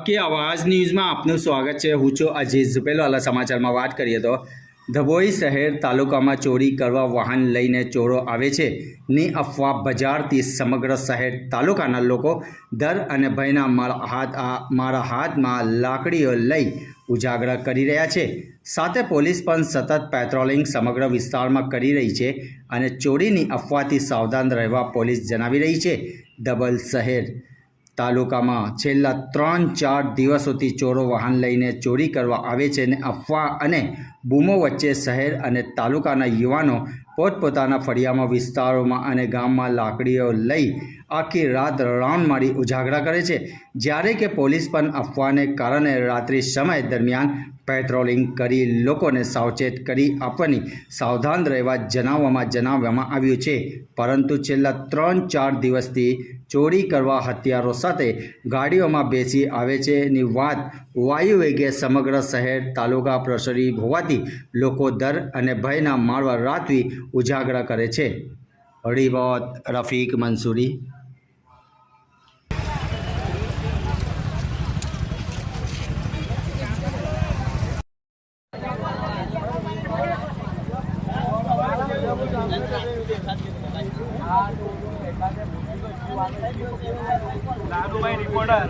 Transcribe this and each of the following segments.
હક્કી આવાજ ન્યૂઝમાં આપનું સ્વાગત છે। હું છું અજીત ઝુપેલવાલા। સમાચારમાં વાત કરીએ તો ધભોઈ શહેર તાલુકામાં ચોરી કરવા વાહન લઈને ચોરો આવે છે ની અફવા બજારથી સમગ્ર શહેર તાલુકાના લોકો ડર અને ભયના મારા હાથમાં લાકડીઓ લઈ ઉજાગરા કરી રહ્યા છે। સાથે પોલીસ પણ સતત પેટ્રોલિંગ સમગ્ર વિસ્તારમાં કરી રહી છે અને ચોરીની અફવાથી સાવધાન રહેવા પોલીસ જણાવી રહી છે। ડભોઈ શહેર તાલુકામાં છેલ્લા 3-4 દિવસોથી ચોરો વાહન લઈને ચોરી કરવા આવે છે અને અફવા અને બૂમો વચ્ચે શહેર અને તાલુકાના યુવાનો પોતપોતાના ફળિયામાં વિસ્તારોમાં અને ગામમાં લાકડીઓ લઈ આખી રાત રાઉન્ડ મારી ઉજાગરા કરે છે। જ્યારે કે પોલીસ પણ અફવાને કારણે રાત્રિ સમય દરમિયાન પેટ્રોલિંગ કરી લોકોને સાવચેત કરી આપવાની સાવધાન રહેવા જણાવવામાં આવ્યું છે। પરંતુ છેલ્લા 3-4 દિવસથી ચોરી કરવા હથિયારો સાથે ગાડીઓમાં બેસી આવે છે ની વાત વાયુ વેગે સમગ્ર શહેર તાલુકા પ્રસરી હોવાથી લોકો ડર અને ભયના મારવા રાત્રિ ઉજાગરા કરે છે। Report Rafiq Mansuri. Lalubhai reporter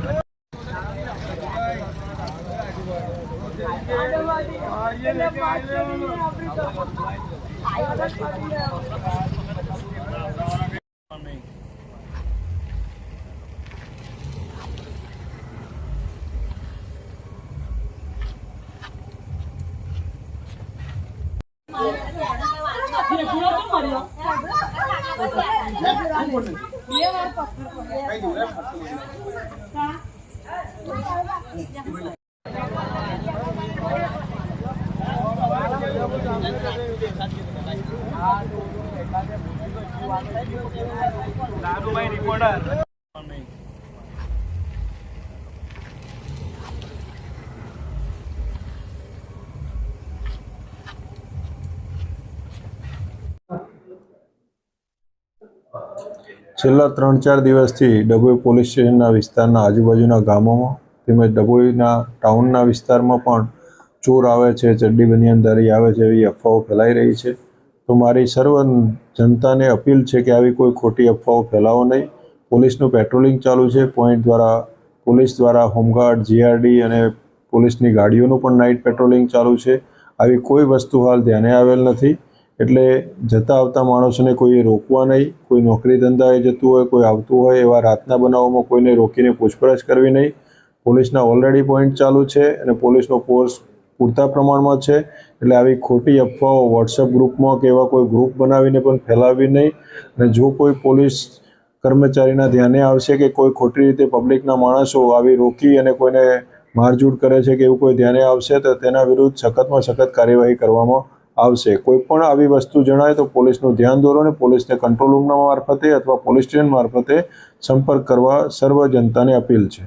Lalubhai reporter છેલ્લા 3-4 દિવસથી ડભોઈ પોલીસ સ્ટેશનના વિસ્તારના આજુબાજુના ગામોમાં તેમજ ડભોઈના ટાઉનના વિસ્તારમાં પણ ચોર આવે છે, ચડ્ડી બનિયાનધારી આવે છે એવી અફવાઓ ફેલાઈ રહી છે। તો મારી સર્વ જનતાને અપીલ છે કે આવી કોઈ ખોટી અફવાઓ ફેલાવો નહીં। પોલીસનું પેટ્રોલિંગ ચાલુ છે, પોઈન્ટ દ્વારા પોલીસ દ્વારા હોમગાર્ડ, જીઆરડી અને પોલીસની ગાડીઓનું પણ નાઇટ પેટ્રોલિંગ ચાલુ છે। આવી કોઈ વસ્તુ હાલ ધ્યાને આવેલ નથી, એટલે જતા આવતા માણસોને કોઈએ રોકવા નહીં। કોઈ નોકરી ધંધાએ જતું હોય, કોઈ આવતું હોય એવા રાતના બનાવોમાં કોઈને રોકીને પૂછપરછ કરવી નહીં। પોલીસના ઓલરેડી પોઈન્ટ ચાલુ છે અને પોલીસનો ફોર્સ પૂરતા પ્રમાણમાં છે, એટલે આવી ખોટી અફવાઓ વોટ્સઅપ ગ્રુપમાં કે એવા કોઈ ગ્રુપ બનાવીને પણ ફેલાવવી નહીં। અને જો કોઈ પોલીસ કર્મચારીના ધ્યાને આવશે કે કોઈ ખોટી રીતે પબ્લિકના માણસો આવી રોકી અને કોઈને મારઝૂડ કરે છે કે એવું કોઈ ધ્યાને આવશે તો તેના વિરુદ્ધ સખતમાં સખત કાર્યવાહી કરવામાં આવશે। કોઈ પણ આવી વસ્તુ જણાય તો પોલીસનું ધ્યાન દોરો અને પોલીસને કંટ્રોલ રૂમના મારફતે અથવા પોલીસ સ્ટેશન મારફતે સંપર્ક કરવા સર્વ જનતાને અપીલ છે।